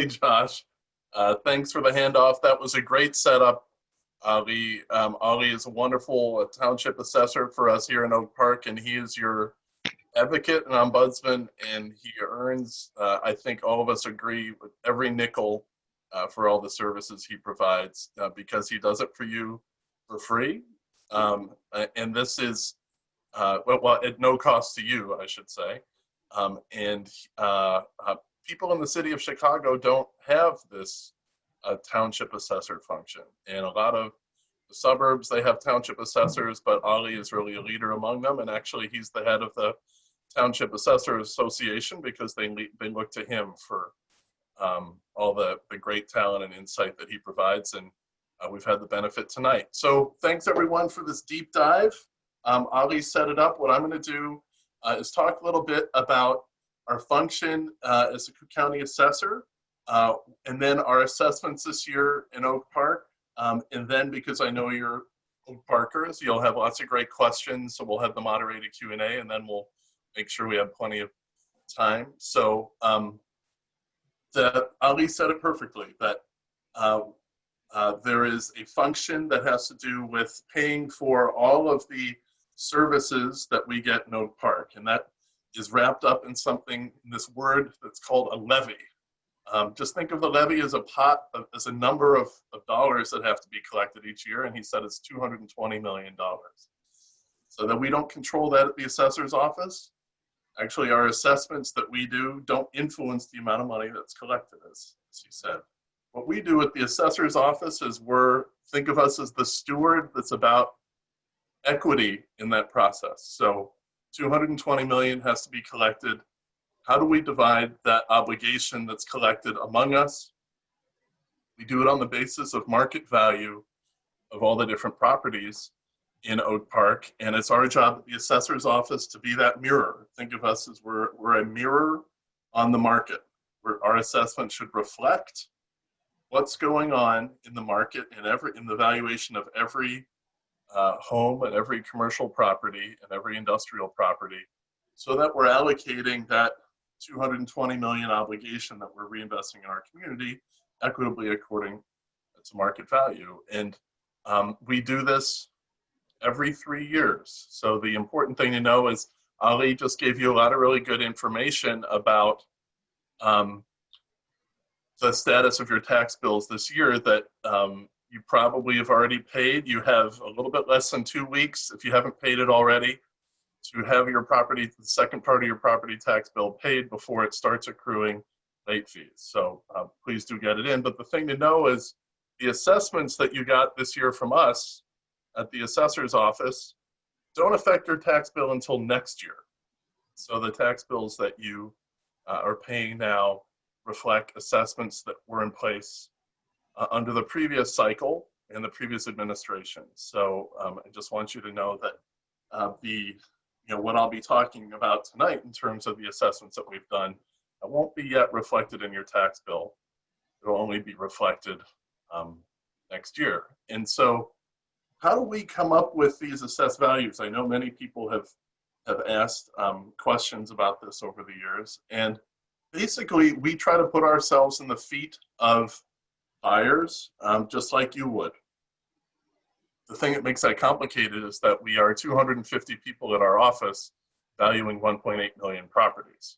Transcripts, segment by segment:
Hey, Josh. Thanks for the handoff. That was a great setup. Ali is a wonderful township assessor for us here in Oak Park, and he is your advocate and ombudsman, and he earns, I think all of us agree, with every nickel for all the services he provides because he does it for you for free. And this is, well, at no cost to you, I should say. People in the city of Chicago don't have this township assessor function. And a lot of the suburbs, they have township assessors, but Ali is really a leader among them. And actually, he's the head of the Township Assessor Association because they look to him for all the great talent and insight that he provides. And we've had the benefit tonight. So thanks everyone for this deep dive. Ali set it up. What I'm going to do is talk a little bit about our function as a Cook County Assessor, and then our assessments this year in Oak Park. And then, because I know you're Oak Parkers, you'll have lots of great questions, so we'll have the moderated Q&A, and then we'll make sure we have plenty of time. So Ali said it perfectly, that there is a function that has to do with paying for all of the services that we get in Oak Park, and that is wrapped up in something, in this word that's called a levy. Just think of the levy as a pot, as a number of dollars that have to be collected each year, and he said it's $220 million. So that we don't control that at the assessor's office. Actually, our assessments that we do don't influence the amount of money that's collected, as he said. What we do at the assessor's office is think of us as the steward that's about equity in that process. So 220 million has to be collected. How do we divide that obligation that's collected among us? We do it on the basis of market value of all the different properties in Oak Park, and it's our job at the assessor's office to be that mirror. Think of us as we're a mirror on the market, where our assessment should reflect what's going on in the market and in the valuation of every home and every commercial property and every industrial property, so that we're allocating that 220 million obligation that we're reinvesting in our community equitably according to market value. And we do this every 3 years. So the important thing to know is Ali just gave you a lot of really good information about the status of your tax bills this year that you probably have already paid. You have a little bit less than 2 weeks, if you haven't paid it already, to have your property, the second part of your property tax bill paid before it starts accruing late fees. So please do get it in. But the thing to know is the assessments that you got this year from us at the assessor's office don't affect your tax bill until next year. So the tax bills that you are paying now reflect assessments that were in place under the previous cycle and the previous administration. So I just want you to know that what I'll be talking about tonight in terms of the assessments that we've done won't be yet reflected in your tax bill. It'll only be reflected next year. And so how do we come up with these assessed values? I know many people have asked questions about this over the years. And basically, we try to put ourselves in the feet of buyers, just like you would. The thing that makes that complicated is that we are 250 people at our office valuing 1.8 million properties.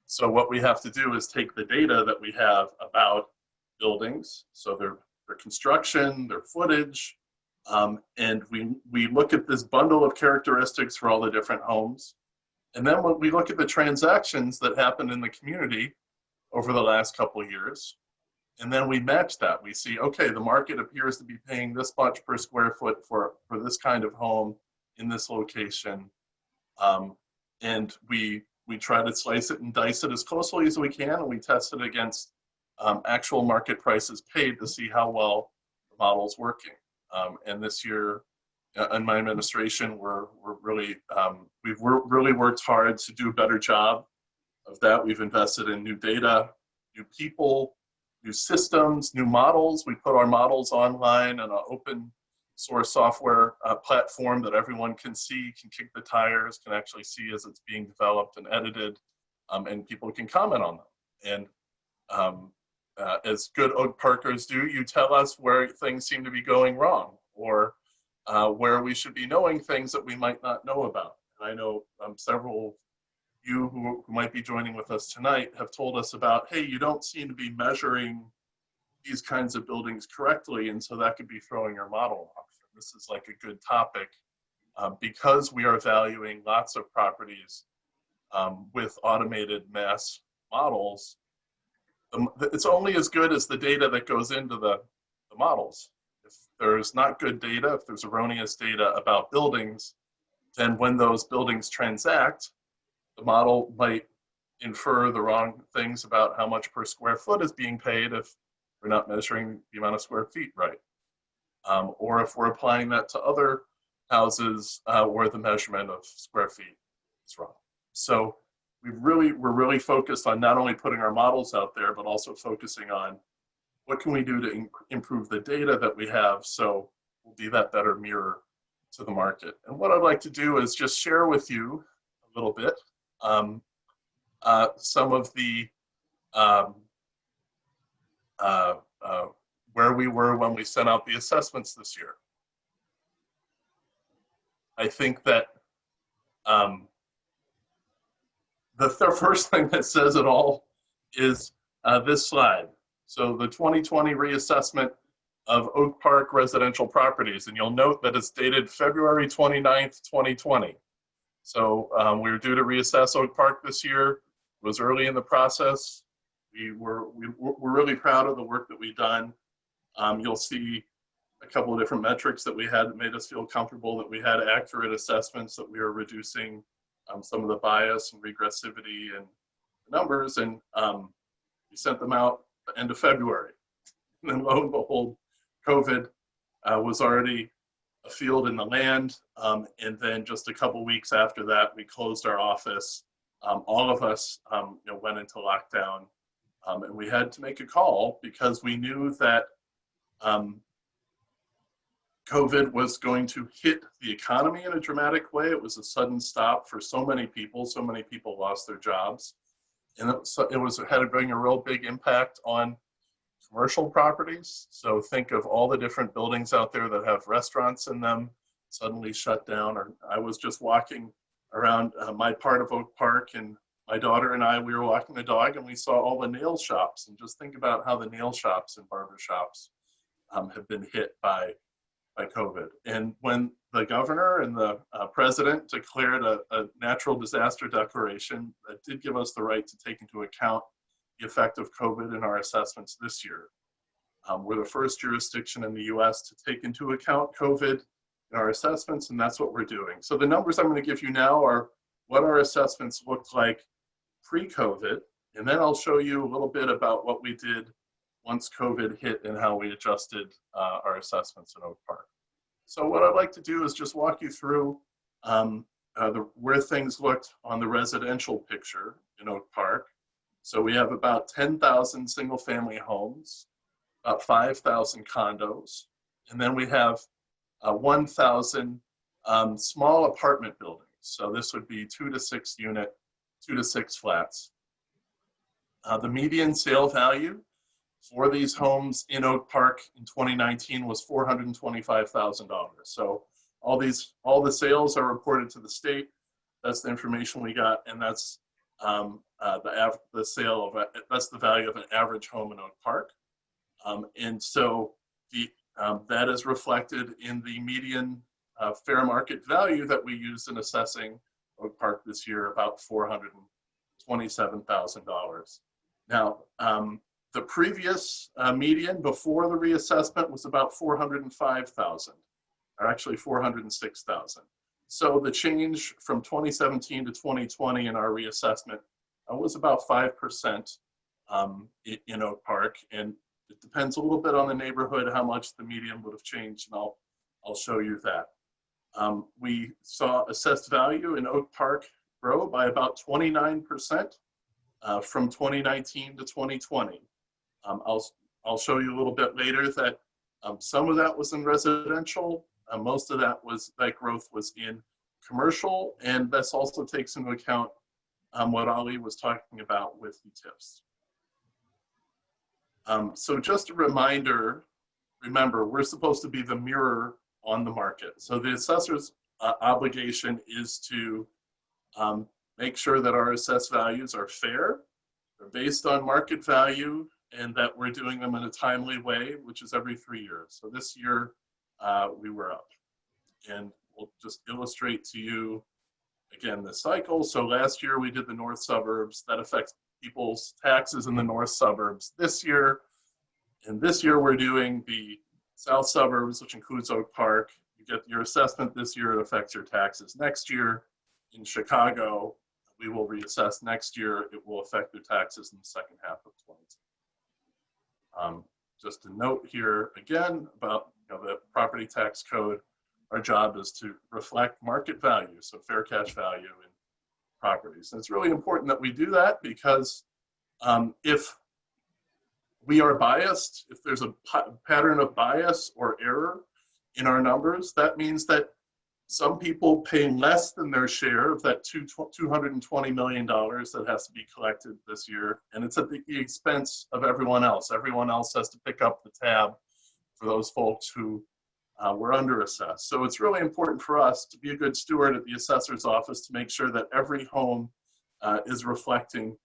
So what we have to do is take the data that we have about buildings, so their construction, their footage, and we look at this bundle of characteristics for all the different homes. And then when we look at the transactions that happened in the community over the last couple of years, and then we match that. We see, okay, the market appears to be paying this much per square foot for this kind of home in this location. And we try to slice it and dice it as closely as we can, and we test it against actual market prices paid to see how well the model's working. And this year, in my administration, we've really worked hard to do a better job of that. We've invested in new data, new people, new systems, new models. We put our models online on an open source software platform that everyone can see, can kick the tires, can actually see as it's being developed and edited, and people can comment on them. And as good Oak Parkers do, you tell us where things seem to be going wrong, or where we should be knowing things that we might not know about. And I know several of you who might be joining with us tonight have told us about, hey, you don't seem to be measuring these kinds of buildings correctly, and so that could be throwing your model off. And this is like a good topic because we are valuing lots of properties with automated mass models. It's only as good as the data that goes into the models. If there's not good data, if there's erroneous data about buildings, then when those buildings transact, the model might infer the wrong things about how much per square foot is being paid if we're not measuring the amount of square feet right. Or if we're applying that to other houses where the measurement of square feet is wrong. So we're really focused on not only putting our models out there, but also focusing on what can we do to improve the data that we have so we'll be that better mirror to the market. And what I'd like to do is just share with you a little bit some of the where we were when we sent out the assessments this year. I think that the first thing that says it all is this slide. So the 2020 reassessment of Oak Park residential properties, and you'll note that it's dated February 29th, 2020. So we were due to reassess Oak Park this year. It was early in the process. We're really proud of the work that we've done. You'll see a couple of different metrics that we had that made us feel comfortable that we had accurate assessments, that we were reducing some of the bias and regressivity and numbers, and we sent them out at the end of February. And then lo and behold, COVID was already a field in the land, and then just a couple weeks after that, we closed our office. All of us went into lockdown, and we had to make a call because we knew that COVID was going to hit the economy in a dramatic way. It was a sudden stop for so many people. So many people lost their jobs. And it had to bring a real big impact on commercial properties. So think of all the different buildings out there that have restaurants in them suddenly shut down. Or I was just walking around my part of Oak Park, and my daughter and I, we were walking the dog, and we saw all the nail shops. And just think about how the nail shops and barber shops have been hit by COVID. And when the governor and the president declared a natural disaster declaration, that did give us the right to take into account the effect of COVID in our assessments this year. We're the first jurisdiction in the US to take into account COVID in our assessments, and that's what we're doing. So the numbers I'm going to give you now are what our assessments looked like pre-COVID, and then I'll show you a little bit about what we did once COVID hit and how we adjusted our assessments in Oak Park. So what I'd like to do is just walk you through where things looked on the residential picture in Oak Park. So we have about 10,000 single family homes, about 5,000 condos, and then we have 1,000 small apartment buildings. So this would be 2 to 6 unit, 2 to 6 flats. The median sale value for these homes in Oak Park in 2019 was $425,000. So all the sales are reported to the state. That's the information we got, and that's the sale of that's the value of an average home in Oak Park. And so that is reflected in the median fair market value that we used in assessing Oak Park this year, about $427,000. Now, the previous median before the reassessment was about $405,000, or actually $406,000. So the change from 2017 to 2020 in our reassessment was about 5% in Oak Park, and it depends a little bit on the neighborhood how much the median would have changed, and I'll show you that. We saw assessed value in Oak Park grow by about 29% from 2019 to 2020. I'll show you a little bit later that some of that was in residential, most of that growth was in commercial, and this also takes into account what Ali was talking about with the TIFs. So just a reminder, remember, we're supposed to be the mirror on the market. So the assessor's obligation is to make sure that our assessed values are fair, they're based on market value, and that we're doing them in a timely way, which is every 3 years. So this year we were up. And we'll just illustrate to you, again, the cycle. So last year we did the north suburbs. That affects people's taxes in the north suburbs this year. And this year we're doing the south suburbs, which includes Oak Park. You get your assessment this year, it affects your taxes next year. In Chicago, we will reassess next year. It will affect their taxes in the second half of 2022. Just a note here again about the property tax code. Our job is to reflect market value, so fair cash value in properties. And it's really important that we do that because if we are biased, if there's a pattern of bias or error in our numbers, that means that some people pay less than their share of that $220 million that has to be collected this year, and it's at the expense of everyone else. Everyone else has to pick up the tab for those folks who were under-assessed. So it's really important for us to be a good steward at the assessor's office to make sure that every home is reflecting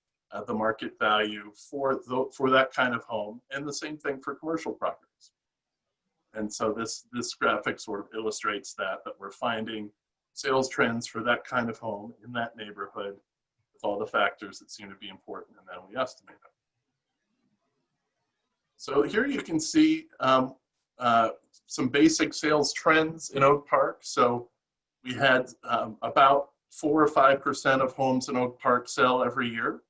the market value for that kind of home, and the same thing for commercial properties. And so this graphic sort of illustrates that we're finding sales trends for that kind of home in that neighborhood with all the factors that seem to be important, and then we estimate it. So here you can see some basic sales trends in Oak Park. So we had about 4 or 5% of homes in Oak Park sell every year.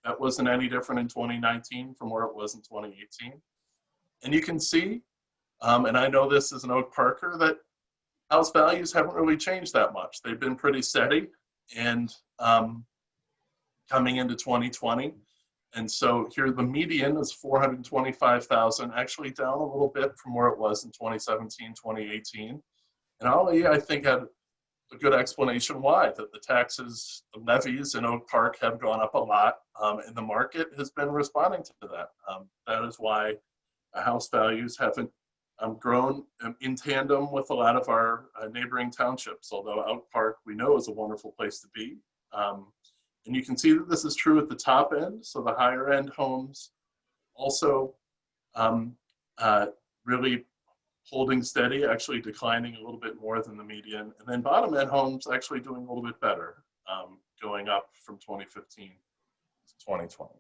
That wasn't any different in 2019 from where it was in 2018. And you can see, and I know this as an Oak Parker, that house values haven't really changed that much. They've been pretty steady and coming into 2020. And so here the median is 425,000, actually down a little bit from where it was in 2017, 2018. And Ali, I think, had a good explanation why, that the taxes, the levies in Oak Park have gone up a lot, and the market has been responding to that. That is why house values haven't grown in tandem with a lot of our neighboring townships, although Oak Park we know is a wonderful place to be. And you can see that this is true at the top end, so the higher end homes also really holding steady, actually declining a little bit more than the median, and then bottom end homes actually doing a little bit better, going up from 2015 to 2020.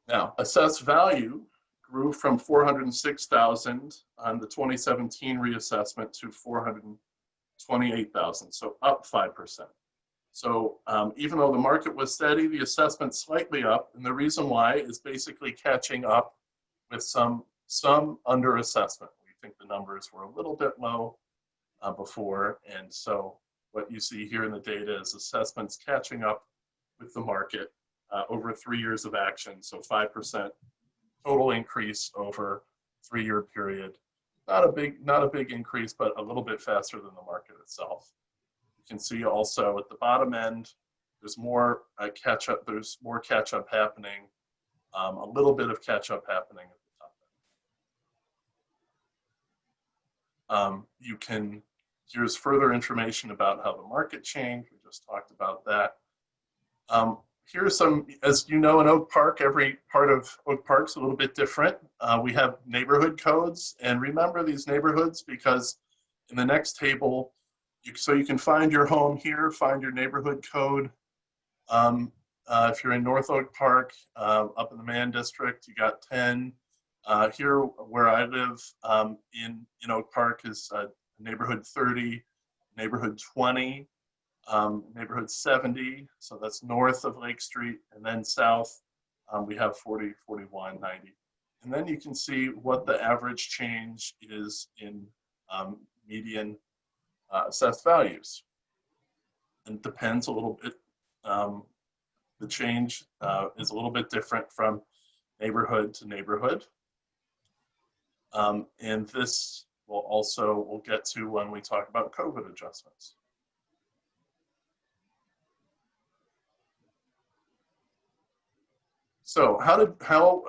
Now, assessed value grew from 406,000 on the 2017 reassessment to 428,000, so up 5%. So even though the market was steady, the assessment slightly up, and the reason why is basically catching up with some under assessment. We think the numbers were a little bit low before, and so what you see here in the data is assessments catching up with the market over 3 years of action, so 5% total increase over 3-year period. Not a big increase, but a little bit faster than the market itself. You can see also at the bottom end, there's more catch-up. There's more catch-up happening, a little bit of catch-up happening at the top end. Here's further information about how the market changed. We just talked about that. Here's some, as you know, in Oak Park, every part of Oak Park's a little bit different. We have neighborhood codes, and remember these neighborhoods because in the next table, so you can find your home here, find your neighborhood code. If you're in North Oak Park, up in the Mann District, you got 10. Here where I live in Oak Park is neighborhood 30, neighborhood 20, neighborhood 70, so that's north of Lake Street, and then south we have 40, 41, 90. And then you can see what the average change is in median assessed values. And it depends a little bit, the change is a little bit different from neighborhood to neighborhood. And this we'll get to when we talk about COVID adjustments. So how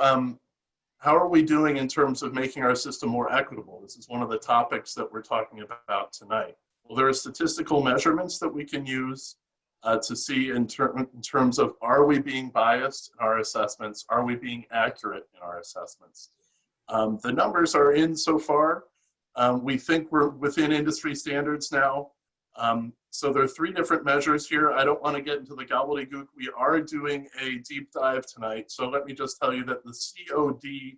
are we doing in terms of making our system more equitable? This is one of the topics that we're talking about tonight. Well, there are statistical measurements that we can use to see in terms of, are we being biased in our assessments? Are we being accurate in our assessments? The numbers are in so far. We think we're within industry standards now. So there are 3 different measures here. I don't want to get into the gobbledygook. We are doing a deep dive tonight. So let me just tell you that the COD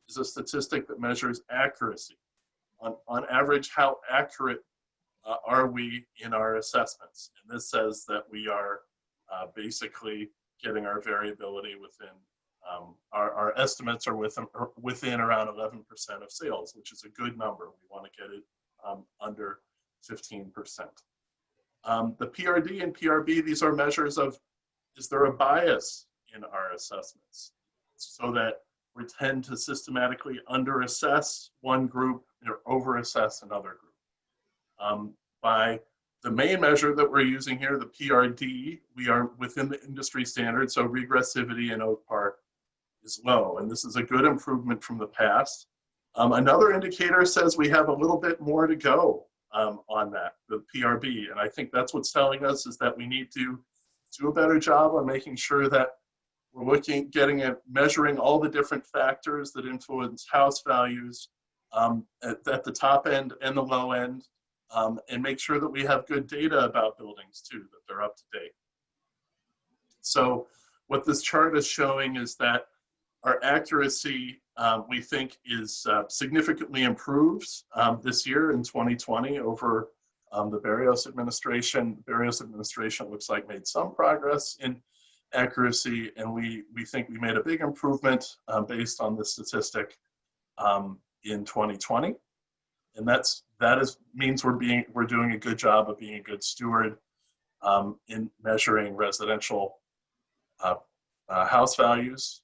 is a statistic that measures accuracy. On average, how accurate are we in our assessments? And this says that we are basically getting our variability within, our estimates are within around 11% of sales, which is a good number. We want to get it under 15%. The PRD and PRB, these are measures of, is there a bias in our assessments? So that we tend to systematically underassess one group or overassess another group. By the main measure that we're using here, the PRD, we are within the industry standard, so regressivity in Oak Park is low, and this is a good improvement from the past. Another indicator says we have a little bit more to go on that, the PRB, and I think that's what's telling us is that we need to do a better job on making sure that we're getting at measuring all the different factors that influence house values at the top end and the low end, and make sure that we have good data about buildings too, that they're up to date. So what this chart is showing is that our accuracy, we think, is significantly improves this year in 2020 over the Barrios administration. The Barrios administration looks like made some progress in accuracy, and we think we made a big improvement based on this statistic in 2020. And that means we're doing a good job of being a good steward in measuring residential house values.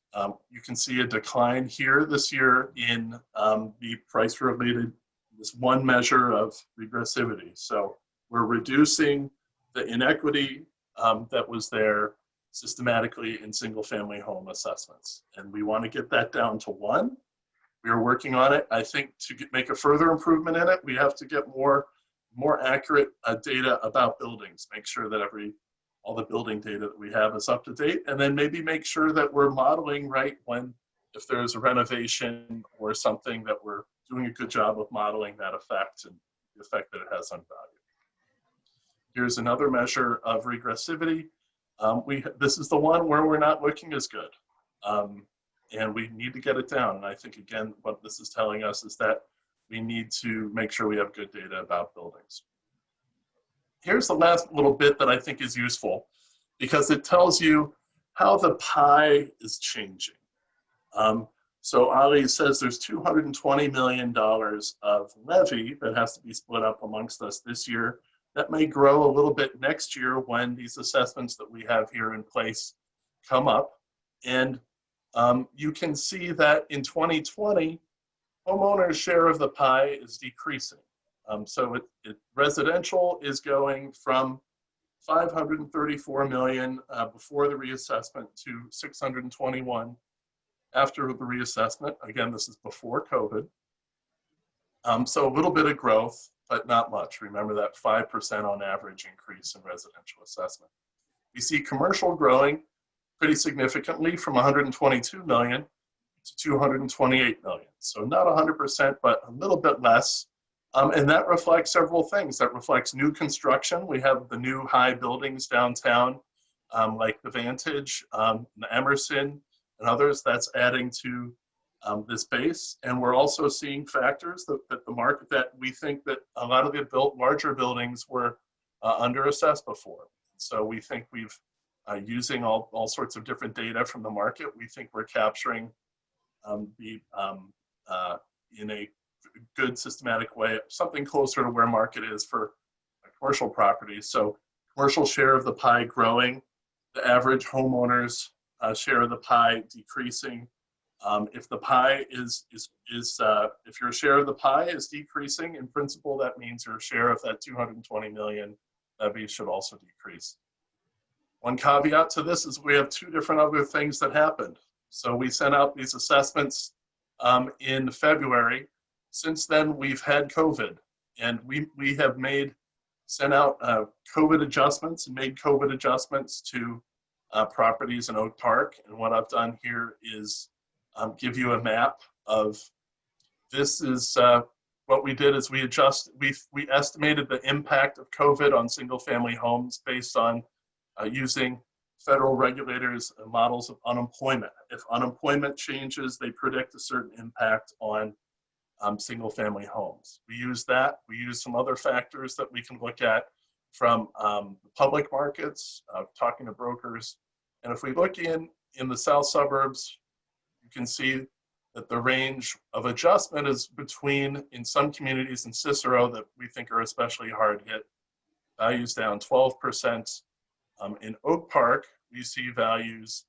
You can see a decline here this year in the price-related, this one measure of regressivity. So we're reducing the inequity that was there systematically in single-family home assessments. And we want to get that down to 1. We are working on it. I think to make a further improvement in it, we have to get more accurate data about buildings, make sure that all the building data that we have is up to date, and then maybe make sure that we're modeling right if there's a renovation or something, that we're doing a good job of modeling that effect and the effect that it has on value. Here's another measure of regressivity. This is the one where we're not looking as good. And we need to get it down. And I think, again, what this is telling us is that we need to make sure we have good data about buildings. Here's the last little bit that I think is useful, because it tells you how the pie is changing. So Ali says there's $220 million of levy that has to be split up amongst us this year. That may grow a little bit next year when these assessments that we have here in place come up. And you can see that in 2020, homeowners' share of the pie is decreasing. So residential is going from 534 million before the reassessment to 621 after the reassessment. Again, this is before COVID. So a little bit of growth, but not much. Remember that 5% on average increase in residential assessment. We see commercial growing pretty significantly from 122 million to 228 million. So not 100%, but a little bit less. And that reflects several things. That reflects new construction. We have the new high buildings downtown, like the Vantage, the Emerson, and others. That's adding to this base. And we're also seeing factors that the market, that we think that a lot of the larger buildings were underassessed before. So we think we've, using all sorts of different data from the market, we think we're capturing in a good systematic way, something closer to where market is for commercial properties. So commercial share of the pie growing, the average homeowner's share of the pie decreasing. If the pie if your share of the pie is decreasing, in principle, that means your share of that 220 million levy should also decrease. One caveat to this is we have 2 different other things that happened. So we sent out these assessments in February. Since then, we've had COVID, and we have sent out COVID adjustments and made COVID adjustments to properties in Oak Park. And what I've done here is give you a map of, this is what we did is we estimated the impact of COVID on single family homes based on using federal regulators and models of unemployment. If unemployment changes, they predict a certain impact on single family homes. We use that. We use some other factors that we can look at from the public markets, talking to brokers. And if we look in the south suburbs, you can see that the range of adjustment is between, in some communities in Cicero that we think are especially hard hit, values down 12%. In Oak Park, we see values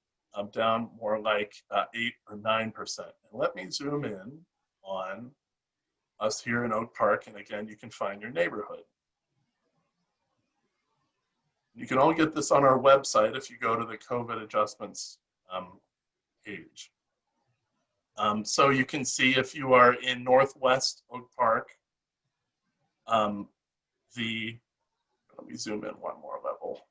down more like 8 or 9%. And let me zoom in on us here in Oak Park, and again, you can find your neighborhood. You can all get this on our website if you go to the COVID adjustments page. So you can see if you are in Northwest Oak Park, let me zoom in one more level.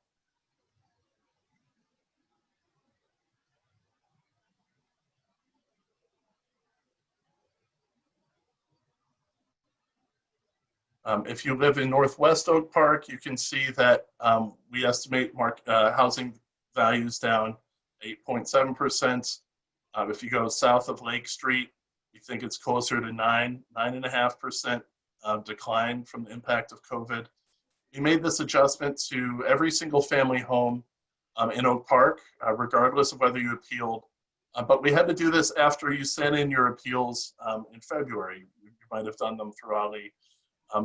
If you live in Northwest Oak Park, you can see that we estimate housing values down 8.7%. If you go south of Lake Street, we think it's closer to 9.5% decline from the impact of COVID. We made this adjustment to every single family home in Oak Park, regardless of whether you appealed. But we had to do this after you sent in your appeals in February. You might have done them through Ali.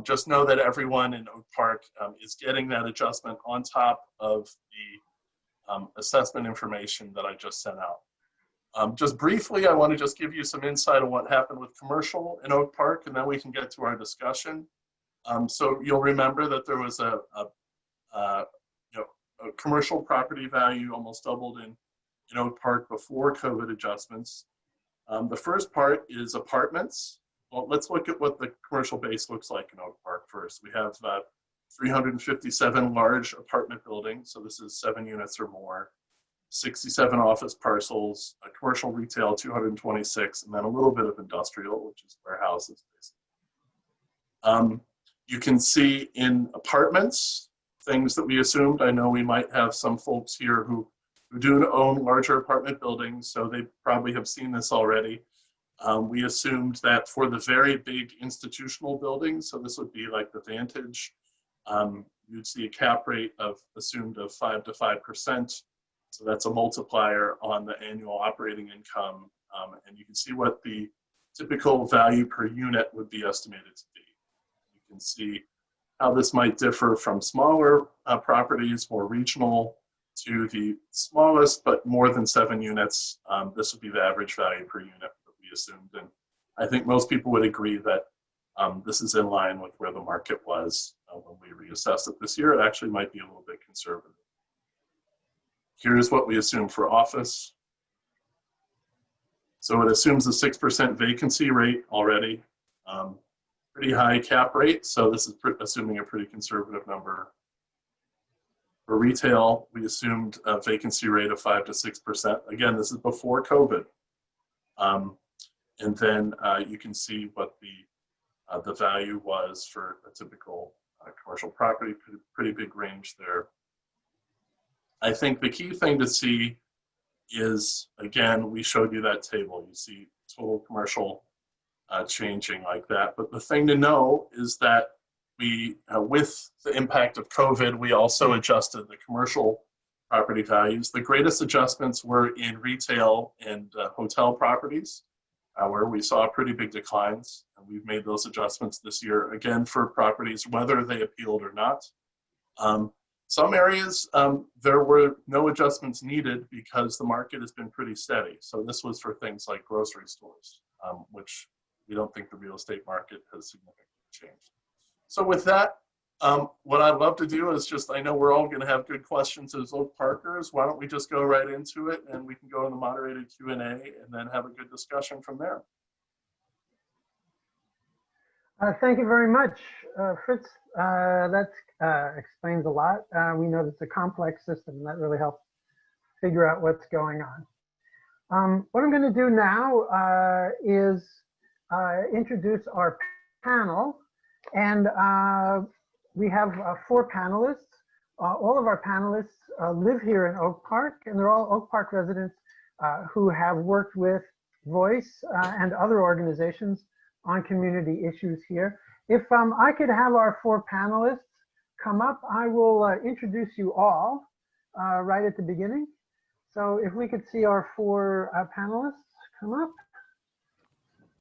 Just know that everyone in Oak Park is getting that adjustment on top of the assessment information that I just sent out. Just briefly, I want to just give you some insight on what happened with commercial in Oak Park, and then we can get to our discussion. So you'll remember that there was a commercial property value almost doubled in Oak Park before COVID adjustments. The first part is apartments. Well, let's look at what the commercial base looks like in Oak Park first. We have 357 large apartment buildings, so this is 7 units or more, 67 office parcels, a commercial retail 226, and then a little bit of industrial, which is warehouses basically. You can see in apartments, things that we assumed. I know we might have some folks here who do own larger apartment buildings, so they probably have seen this already. We assumed that for the very big institutional buildings, so this would be like the Vantage, you'd see a cap rate assumed of 5 to 5%. So that's a multiplier on the annual operating income. And you can see what the typical value per unit would be estimated to be. You can see how this might differ from smaller properties, more regional, to the smallest, but more than 7 units. This would be the average value per unit that we assumed. And I think most people would agree that this is in line with where the market was when we reassessed it this year. It actually might be a little bit conservative. Here's what we assume for office. So it assumes a 6% vacancy rate already. Pretty high cap rate, so this is assuming a pretty conservative number. For retail, we assumed a vacancy rate of 5 to 6%. Again, this is before COVID. And then you can see what the value was for a typical commercial property, pretty big range there. I think the key thing to see is, again, we showed you that table. You see total commercial changing like that. But the thing to know is that we, with the impact of COVID, we also adjusted the commercial property values. The greatest adjustments were in retail and hotel properties, where we saw pretty big declines. And we've made those adjustments this year, again, for properties, whether they appealed or not. Some areas, there were no adjustments needed because the market has been pretty steady. So this was for things like grocery stores, which we don't think the real estate market has significantly changed. So with that, What I'd love to do is just, I know we're all going to have good questions as Oak Parkers. Why don't we just go right into it, and we can go in the moderated Q&A and then have a good discussion from there. Thank you very much, Fritz. That explains a lot. We know it's a complex system, and that really helps figure out what's going on. What I'm going to do now is introduce our panel, and we have 4 panelists. All of our panelists live here in Oak Park, and they're all Oak Park residents who have worked with Voice and other organizations on community issues here. If I could have our 4 panelists come up, I will introduce you all right at the beginning. So if we could see our 4 panelists come up.